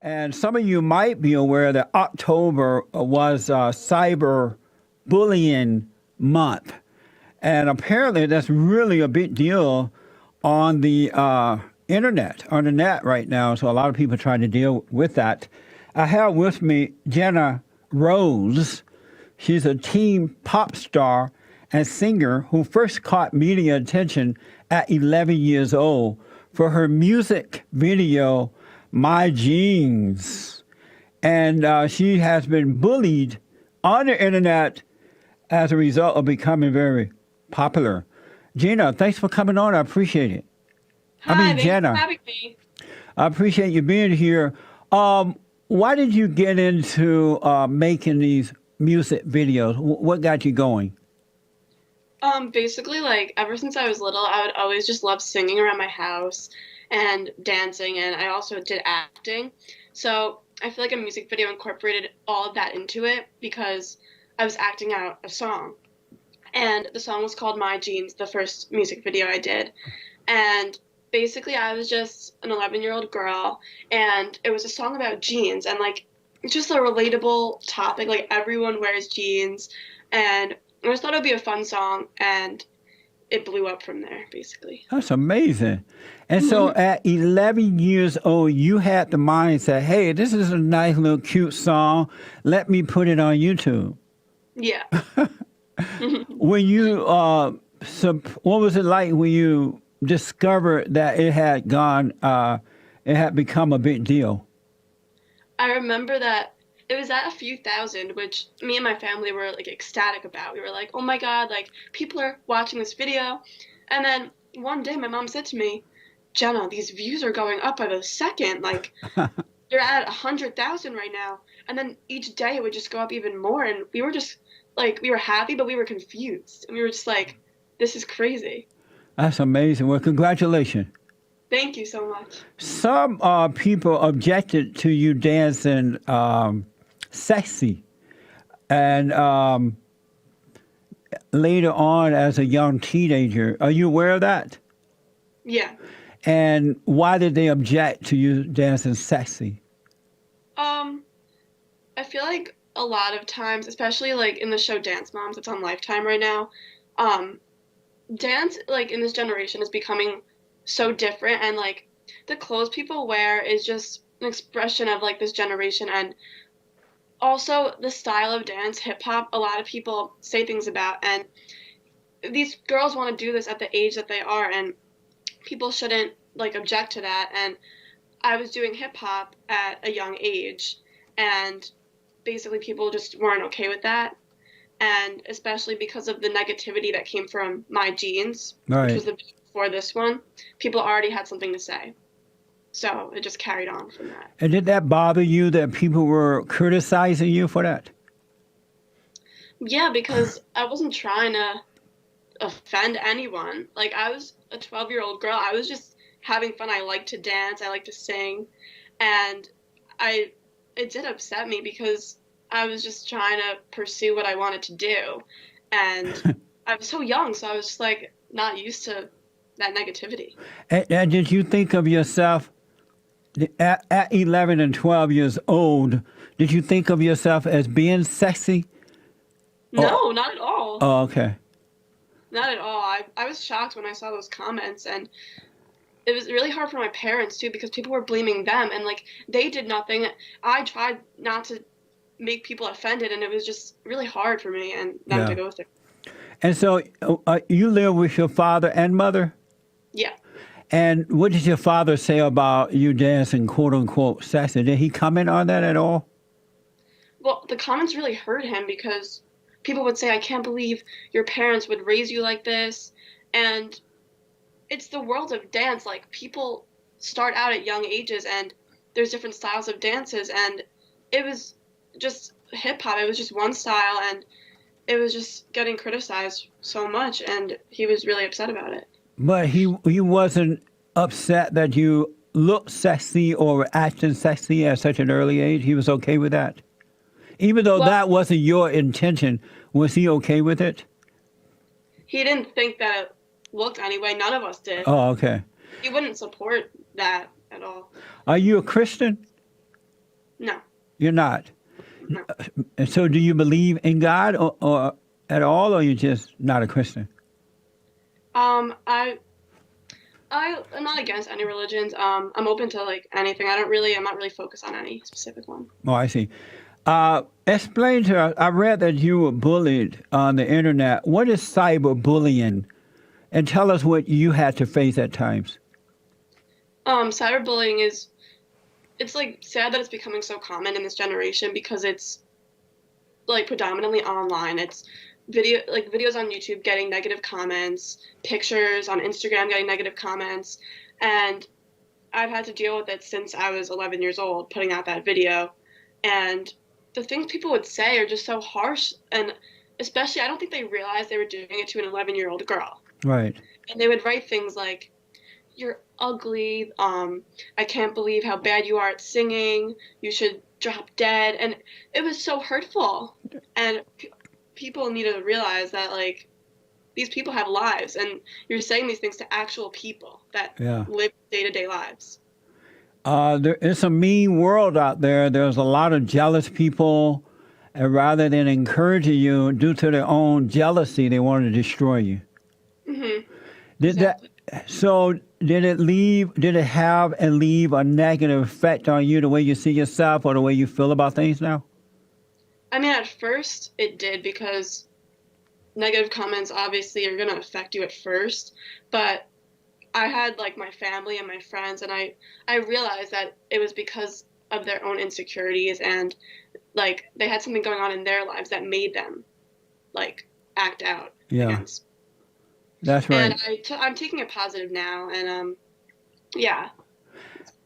And some of you might be aware that October was Cyberbullying Month. And apparently that's really a big deal on the internet, on the net right now. So a lot of people are trying to deal with that. I have with me Jenna Rose. She's a teen pop star and singer who first caught media attention at 11 years old for her music video, My Jeans. And she has been bullied on the internet as a result of becoming very popular. Gina, thanks for coming on. I appreciate it. Hi, thanks Jenna, for having me. I appreciate you being here. Why did you get into making these music videos? What got you going? Basically, like ever since I was little, I would always just love singing around my house and dancing, and I also did acting. So I feel like a music video incorporated all of that into it because I was acting out a song. And the song was called My Jeans, the first music video I did. And basically, I was just an 11-year-old girl, and it was a song about jeans and like it's just a relatable topic. Like everyone wears jeans, and I just thought it would be a fun song, and it blew up from there, basically. That's amazing. And so at 11 years old, you had the mindset, hey, this is a nice little cute song. Let me put it on YouTube. Yeah. When you, what was it like when you discovered that it had become a big deal? I remember that it was at a few thousand, which me and my family were like ecstatic about. We were like, oh my God, like people are watching this video. And then one day my mom said to me, Jenna, these views are going up by the second. Like you're at 100,000 right now. And then each day it would just go up even more. And we were just like, we were happy, but we were confused. And we were just like, this is crazy. That's amazing. Well, congratulations. Thank you so much. Some people objected to you dancing sexy. And later on, as a young teenager, are you aware of that? Yeah. And why did they object to you dancing sexy? I feel like a lot of times, especially like in the show Dance Moms, it's on Lifetime right now, dance like in this generation is becoming so different, and like the clothes people wear is just an expression of like this generation, and also the style of dance, hip hop, a lot of people say things about, and these girls want to do this at the age that they are, and people shouldn't like object to that. And I was doing hip hop at a young age, and basically people just weren't okay with that. And especially because of the negativity that came from My Jeans, which was Right. the before this one, people already had something to say. So it just carried on from that. And did that bother you that people were criticizing you for that? Yeah, because I wasn't trying to offend anyone. Like I was a 12-year-old girl. I was just having fun. I like to dance. I like to sing. And I it did upset me because I was just trying to pursue what I wanted to do. And I was so young, so I was just like not used to that negativity. And did you think of yourself at 11 and 12 years old? Did you think of yourself as being sexy? Oh, No, not at all. oh, okay. Not at all. I was shocked when I saw those comments, and it was really hard for my parents too because people were blaming them, and like they did nothing. I tried not to make people offended, and it was just really hard for me and them to Yeah. go through. And so you live with your father and mother? Yeah. And what did your father say about you dancing, quote unquote, sexy? Did he comment on that at all? Well, the comments really hurt him because people would say, I can't believe your parents would raise you like this. And it's the world of dance. Like people start out at young ages, and there's different styles of dances, and it was just hip hop. It was just one style, and it was just getting criticized so much, and he was really upset about it. But he wasn't upset that you looked sexy or were acting sexy at such an early age. He was okay with that. Even though Well, that wasn't your intention, was he okay with it? he didn't think that it looked anyway. None of us did. Oh, okay. He wouldn't support that at all. Are you a Christian? No, You're not. no. And so do you believe in God or at all, or you just not a Christian? Um, I I'm not against any religions. I'm open to like anything. I'm not really focused on any specific one. Oh, I see. Explain to us, I read that you were bullied on the internet. What is cyberbullying? And tell us what you had to face at times. Cyberbullying it's like sad that it's becoming so common in this generation because it's like predominantly online. It's videos on YouTube getting negative comments, pictures on Instagram getting negative comments, and I've had to deal with it since I was 11 years old, putting out that video. And the things people would say are just so harsh. And especially, I don't think they realized they were doing it to an 11-year-old girl. Right. And they would write things like, "You're ugly. I can't believe how bad you are at singing. You should drop dead." And it was so hurtful. And people need to realize that, like, these people have lives. And you're saying these things to actual people that Yeah. live day-to-day lives. It's a mean world out there. There's a lot of jealous people, and rather than encouraging you due to their own jealousy, they want to destroy you. Hmm. Did Exactly. so? Did it leave? Did it have and leave a negative effect on you, the way you see yourself or the way you feel about things now? I mean, at first it did because negative comments obviously are going to affect you at first, but I had like my family and my friends, and I realized that it was because of their own insecurities and like they had something going on in their lives that made them like act out Yeah, against. that's And right. I'm taking it positive now, and yeah.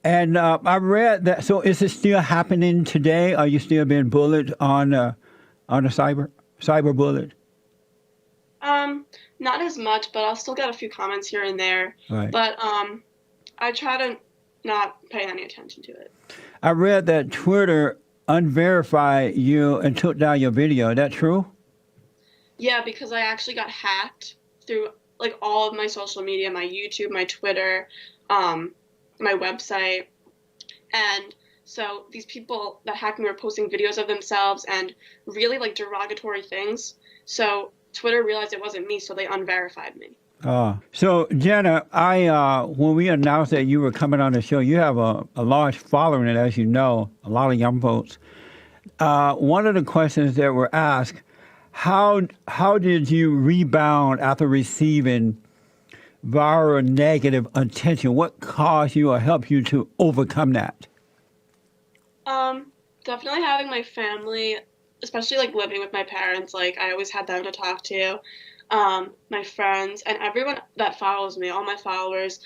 And I read that. So, is it still happening today? Are you still being bullied on the cyber bullied? Not as much, but I'll still get a few comments here and there. Right. But I try to not pay any attention to it. I read that Twitter unverified you and took down your video. Is that true? Yeah, because I actually got hacked through like all of my social media, my YouTube, my Twitter, my website, and so these people that hacked me were posting videos of themselves and really like derogatory things. So Twitter realized it wasn't me, so they unverified me. So Jenna, I when we announced that you were coming on the show, you have a large following, and as you know, a lot of young folks. One of the questions that were asked, how did you rebound after receiving viral negative attention? What caused you or helped you to overcome that? Definitely having my family, especially like living with my parents, like I always had them to talk to. My friends and everyone that follows me, all my followers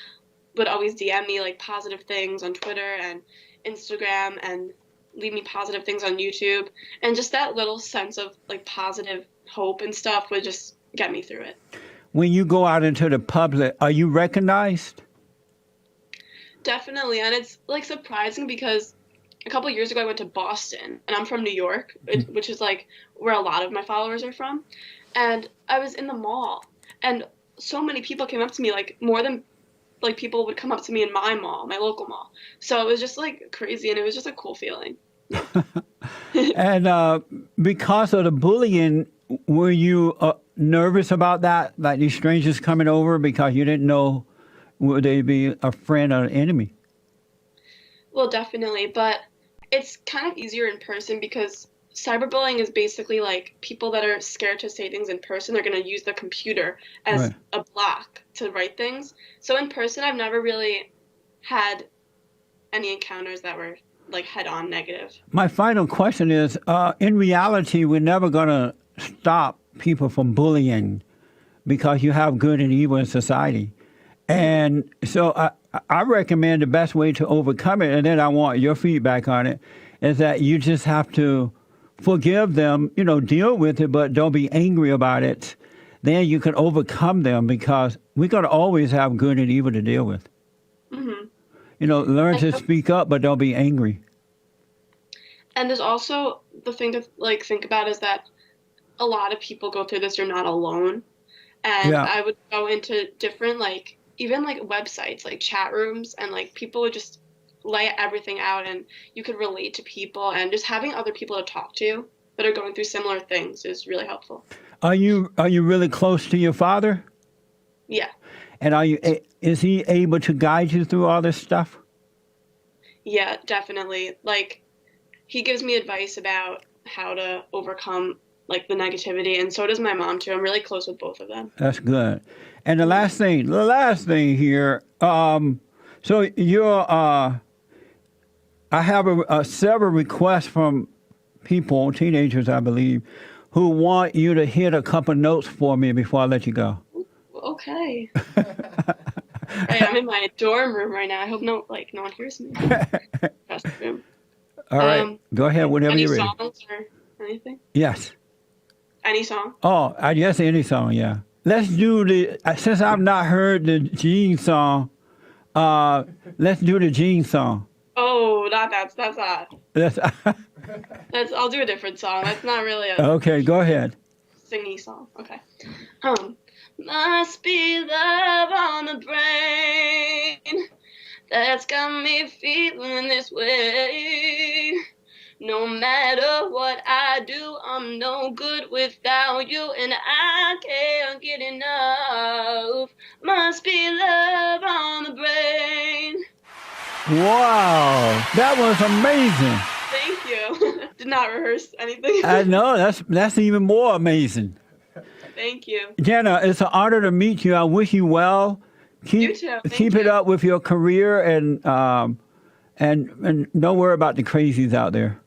would always DM me like positive things on Twitter and Instagram and leave me positive things on YouTube. And just that little sense of like positive hope and stuff would just get me through it. When you go out into the public, are you recognized? Definitely. And it's like surprising because a couple years ago I went to Boston and I'm from New York, which is like where a lot of my followers are from. And I was in the mall and so many people came up to me, like more than like people would come up to me in my mall, my local mall. So it was just like crazy and it was just a cool feeling. And because of the bullying, were you nervous about that? Like these strangers coming over because you didn't know would they be a friend or an enemy? Well, definitely, but it's kind of easier in person because cyberbullying is basically like people that are scared to say things in person, they're going to use the computer as Right. a block to write things. So in person, I've never really had any encounters that were like head-on negative. My final question is, in reality, we're never going to stop people from bullying because you have good and evil in society. And so I recommend the best way to overcome it, and then I want your feedback on it, is that you just have to forgive them, deal with it, but don't be angry about it. Then you can overcome them because we're going to always have good and evil to deal with. Hmm. Learn to And, speak up, but don't be angry. and there's also the thing to like think about is that a lot of people go through this. You're not alone. And Yeah. I would go into different like even like websites like chat rooms and like people would just lay everything out and you could relate to people, and just having other people to talk to that are going through similar things is really helpful. Are you really close to your father? Yeah. And is he able to guide you through all this stuff? Yeah, definitely. Like, he gives me advice about how to overcome like the negativity, and so does my mom too. I'm really close with both of them. That's good. And the last thing here. So you're. I have several requests from people, teenagers, I believe, who want you to hit a couple notes for me before I let you go. Okay. Right, I'm in my dorm room right now. I hope no one hears me. Restroom. All right, go ahead whenever Any you're ready. songs or anything? Yes. Any song? Oh, I guess any song, yeah. Let's do since I've not heard the Gene song, let's do the Gene song. Oh, that's not. Let's, I'll do a different song. That's not really a okay, go ahead. singy song. Okay. Must be love on the brain that's got me feeling this way. No matter what I do, I'm no good without you, and I can't get enough. Must be love on the brain. Wow, that was amazing. Thank you. Did not rehearse anything. I know, that's even more amazing. Thank you. Jenna, it's an honor to meet you. I wish you well. You too. Keep it up with your career, and don't worry about the crazies out there.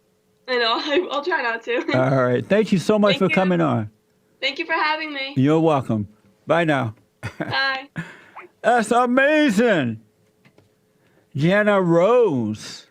I know. I'll try not to. All right. Thank you so much Thank for you. coming on. Thank you for having me. You're welcome. Bye now. Bye. That's amazing. Jenna Rose.